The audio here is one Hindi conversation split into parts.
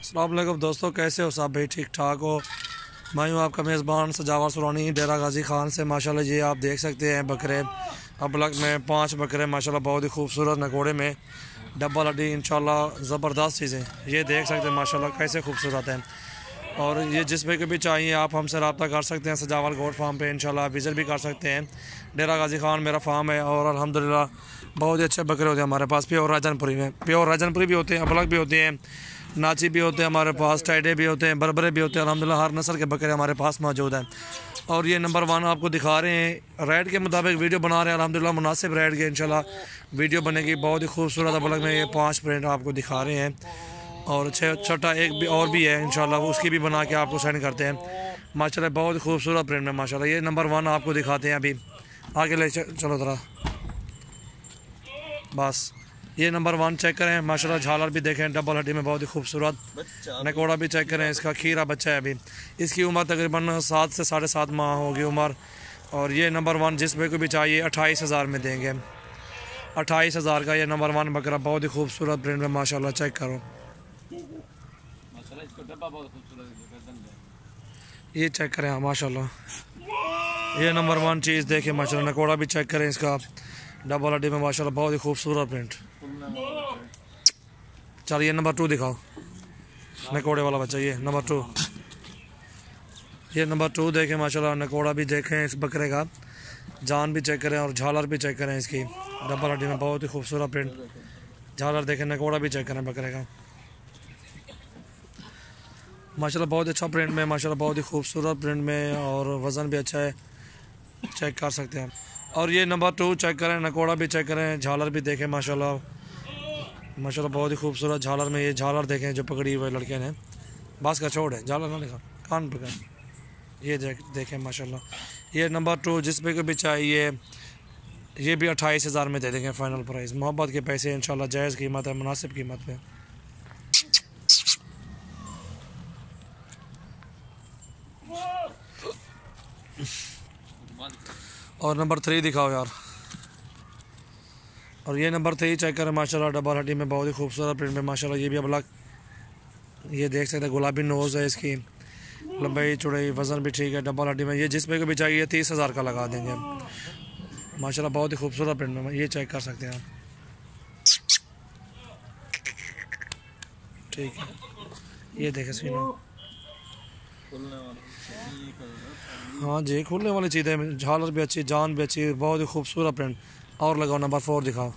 अस्सलाम वालेकुम दोस्तों, कैसे हो सब भाई? ठीक ठाक हो? मैं हूँ आपका मेज़बान सजावर सुरानी डेरा गाजी खान से। माशाल्लाह ये आप देख सकते हैं बकरे अबलग में 5 बकरे माशाल्लाह बहुत ही खूबसूरत नकोड़े में डब्बल हड्डी इंशाल्लाह ज़बरदस्त चीज़ें ये देख सकते हैं माशाल्लाह कैसे खूबसूरत हैं। और ये जिस भाई को भी चाहिए आप हमसे रब्ता कर सकते हैं सजावल गोट फार्म पे इंशाल्लाह विज़िट भी कर सकते हैं। डेरा गाजी खान मेरा फार्म है और अल्हम्दुलिल्लाह बहुत ही अच्छे बकरे होते हैं हमारे पास। प्योर राजनपुरी में प्योर राजनपुरी भी होते हैं, अबलग भी होते हैं, नाची भी होते हैं हमारे पास, टाइडे भी होते हैं, बरबरे भी होते हैं। अल्हम्दुलिल्लाह हर नस्ल के बकरे हमारे पास मौजूद हैं। और ये नंबर 1 आपको दिखा रहे हैं, रेट के मुताबिक वीडियो बना रहे हैं। अल्हम्दुलिल्लाह मुनासिब रेट के इंशाल्लाह वीडियो बनेगी। बहुत ही खूबसूरत अबलग में ये 5 प्रिंट आपको दिखा रहे हैं और छोटा एक भी और भी है इंशाल्लाह, उसकी भी बना के आपको सेंड करते हैं। माशाल्लाह बहुत ही खूबसूरत प्रिंट में माशाल्लाह ये नंबर 1 आपको दिखाते हैं। अभी आगे ले चलो ज़रा, बस ये नंबर 1 चेक करें माशाल्लाह। झालर भी देखें डबल हड्डी में बहुत ही खूबसूरत। नकोड़ा भी चेक करें, इसका खीरा बच्चा है अभी। इसकी उम्र तकरीबन 7 से 7.5 माह होगी उम्र। और ये नंबर 1 जिस भाई को भी चाहिए 28,000 में देंगे। 28,000 का ये नंबर 1 बकरा बहुत ही खूबसूरत प्रिंट में माशाल्लाह। चेक करो ये चेक करें हाँ माशाल्लाह ये नंबर 1 चीज़ देखें माशाल्लाह। नकोड़ा भी चेक करें इसका डबल हड्डी में माशाल्लाह बहुत ही खूबसूरत प्रिंट। चल ये नंबर 2 दिखाओ, नकोड़े वाला बच्चा ये नंबर 2। ये नंबर 2 देखें माशाल्लाह। नकोड़ा भी देखें इस बकरे का, जान भी चेक करें और झालर भी चेक करें इसकी डबल हड्डी में बहुत ही खूबसूरत प्रिंट। झालर देखें, नकोड़ा भी चेक करें बकरे का माशाल्लाह बहुत अच्छा प्रिंट में माशाल्लाह, बहुत ही खूबसूरत प्रिंट में और वज़न भी अच्छा है, चेक कर सकते हैं। और ये नंबर 2 चेक करें, नकोड़ा भी चेक करें, झालर भी देखें माशाल्लाह। माशाल्लाह बहुत ही खूबसूरत झालर में ये झालर देखें जो पकड़ी हुए लड़के ने, बस का छोड़ है झालर ना लिखा कान पकड़। ये देखें माशाल्लाह ये नंबर 2 जिस पे को भी चाहिए ये भी 28,000 में दे देंगे फाइनल प्राइस। मोहब्बत के पैसे इंशाल्लाह, जायज़ कीमत है, मुनासिब कीमत पे। और नंबर 3 दिखाओ यार। और ये नंबर 3 चेक करें माशाल्लाह डबल हड्डी में बहुत ही खूबसूरत प्रिंट में माशाल्लाह। ये भी अबलग ये देख सकते हैं, गुलाबी नोज़ है इसकी, लंबाई चौड़ाई वज़न भी ठीक है डबल हड्डी में। ये जिस पे को भी चाहिए 30,000 का लगा देंगे माशाल्लाह। बहुत ही खूबसूरत प्रिंट में ये चेक कर सकते हैं आप, ठीक है। ये देखें सीना, हाँ जी खुलने वाली चीज़ें, झालर भी अच्छी, जान भी अच्छी, बहुत ही खूबसूरत प्रिंट। और लगाओ नंबर 4 दिखाओ।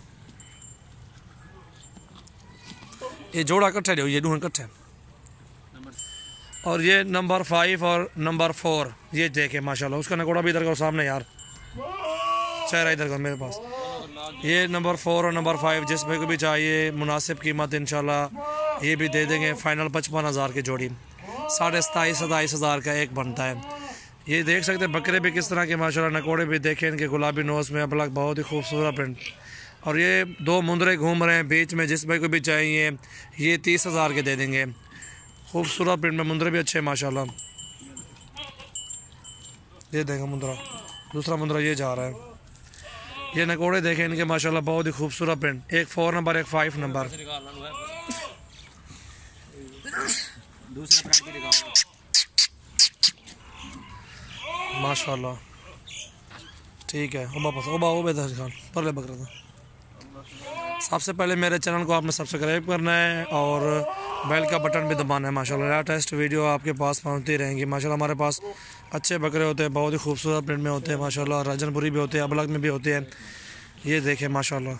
ये जोड़ा इकट्ठे दो, ये दून इकट्ठे। और ये नंबर 5 और नंबर 4 ये देखे माशाल्लाह। उसका नकोड़ा भी इधर का सामने यार, चेहरा इधर का मेरे पास। ये नंबर 4 और नंबर 5 जिस भाई को भी चाहिए मुनासिब कीमत इंशाल्लाह ये भी दे देंगे फाइनल 55,000 की जोड़ी। 27,000 का एक बनता है। ये देख सकते हैं बकरे भी किस तरह के माशाल्लाह। नकोड़े भी देखें इनके गुलाबी नोज़ में अबलग बहुत ही खूबसूरत प्रिंट। और ये 2 मुंदरे घूम रहे हैं बीच में, जिस भाई को भी चाहिए ये 30,000 के दे देंगे। खूबसूरत प्रिंट में मुंदरे भी अच्छे माशाल्लाह। ये देखें मुंदरा, दूसरा मुंदरा ये जा रहा है। ये नकोड़े देखें इनके माशाल्लाह बहुत ही खूबसूरत प्रिंट। एक 4 नंबर एक 5 नंबर। माशाल्लाह ठीक है। परले बकरा था। सबसे पहले मेरे चैनल को आपने सब्सक्राइब करना है और बेल का बटन भी दबाना है माशाल्लाह। लेटेस्ट वीडियो आपके पास पहुंचती रहेंगी माशाल्लाह। हमारे पास अच्छे बकरे होते हैं, बहुत ही खूबसूरत प्रिंट में होते हैं माशाल्लाह। राजनपुरी भी होते हैं, अबलग में भी होते हैं। ये देखें माशाल्लाह।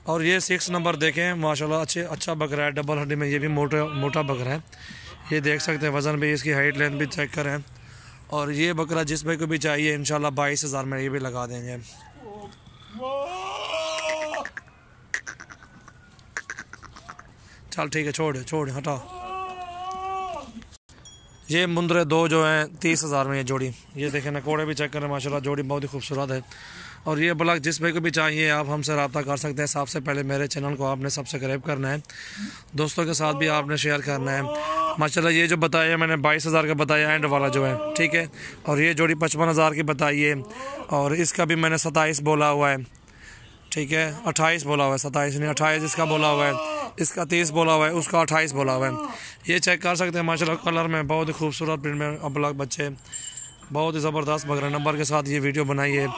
और ये 6 नंबर देखें माशाल्लाह, अच्छा बकरा है डबल हड्डी में। ये भी मोटा बकरा है, ये देख सकते हैं। वज़न भी इसकी हाइट लेंथ भी चेक करें। और ये बकरा जिस भाई को भी चाहिए इंशाल्लाह 22,000 में ये भी लगा देंगे। चल ठीक है, छोड़ हटा। ये मुंदरे 2 जो हैं 30,000 में ये जोड़ी। ये देखें नकोड़े भी चेक करें माशाल्लाह, जोड़ी बहुत ही खूबसूरत है। और ये ब्लॉग जिस भाई को भी चाहिए आप हमसे रब्ता कर सकते हैं। सबसे पहले मेरे चैनल को आपने सब्सक्राइब करना है, दोस्तों के साथ भी आपने शेयर करना है माशाल्लाह। ये जो बताया मैंने 22,000 का बताया एंड वाला जो है, ठीक है। और ये जोड़ी 55,000 की बताई है और इसका भी मैंने 27 बोला हुआ है, ठीक है, 28 बोला हुआ है, 27 नहीं 28 इसका बोला हुआ है, इसका 30 बोला हुआ है, उसका 28 बोला हुआ है। ये चेक कर सकते हैं माशाल्लाह कलर में बहुत ही खूबसूरत प्रिंट में अबलग बच्चे, बहुत ही ज़बरदस्त बकरे नंबर के साथ ये वीडियो बनाई है।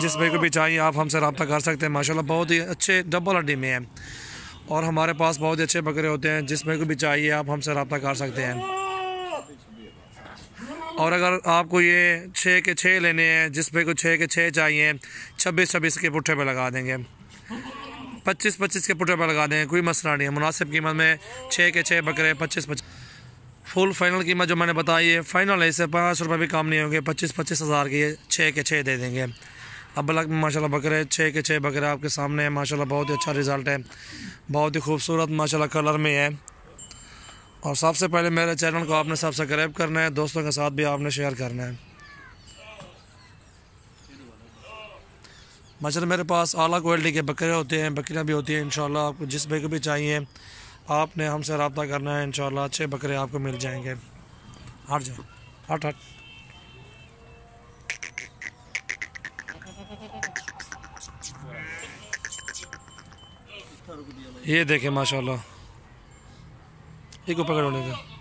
जिस भाई को भी चाहिए आप हमसे रब्ता कर सकते हैं। माशाल्लाह बहुत ही अच्छे डबल हड्डी में है और हमारे पास बहुत ही अच्छे बकरे होते हैं। जिस भाई को भी चाहिए आप हमसे रब्ता कर सकते हैं। और अगर आपको ये 6 के 6 लेने हैं, जिस भाई को 6 के 6 चाहिए 26-26 के पुट्ठे पे लगा देंगे, 25-25 के पुट्ठे पे लगा देंगे, कोई मसला नहीं है। मुनासिब कीमत में 6 के 6 बकरे 25-25 फुल फाइनल कीमत जो मैंने बताई है फाइनल है, इससे 5 रुपये भी कम नहीं होंगे। 25-25 हज़ार के ये 6 के 6 दे देंगे। अब अलग में माशाल्लाह बकरे 6 के 6 बकरे आपके सामने है। माशाल्लाह बहुत ही अच्छा रिज़ल्ट है, बहुत ही खूबसूरत माशाल्लाह कलर में है। और सबसे पहले मेरे चैनल को आपने सब्सक्राइब करना है, दोस्तों के साथ भी आपने शेयर करना है। माशाल्लाह मेरे पास आला क्वालिटी के बकरे होते हैं, बकरियां भी होती हैं। इंशाल्लाह आपको जिस भाई को भी चाहिए आपने हमसे रब्ता करना है, इंशाल्लाह अच्छे बकरे आपको मिल जाएंगे। हट जाओ, हट हट। ये देखें माशाल्लाह, एक को पकड़ होने का।